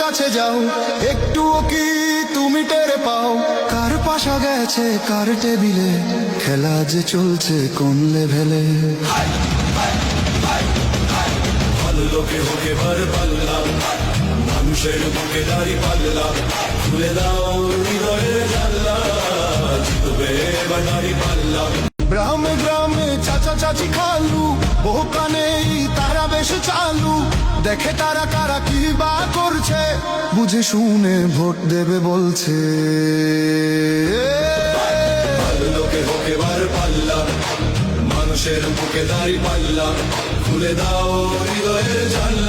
কাছে যাও, একটুও কি তুমি টের পাও? কার পাশা গেছে কার টেবিলে, খেলা যে চলছে কোন লেভেলে। ভালো লোকে হোক এবার পাল্লা, মানুষের বুকে দাঁড়ি পাল্লা, খুলে দাও হৃদয়ের জানলা, জিতবে এবার দাঁড়ি পাল্লা। গ্রামে গ্রামে চাচা চাচি খালু, বহু কানেই তারা বেশ চালু, দেখে তারা কারা কি বা করছে, বুঝে শুনে ভোট দেবে বলছে। ভালো লোকে হোক এবার পাল্লা, মানুষের বুকে দাঁড়ি পাল্লা, খুলে দাও হৃদয়ের জানলা।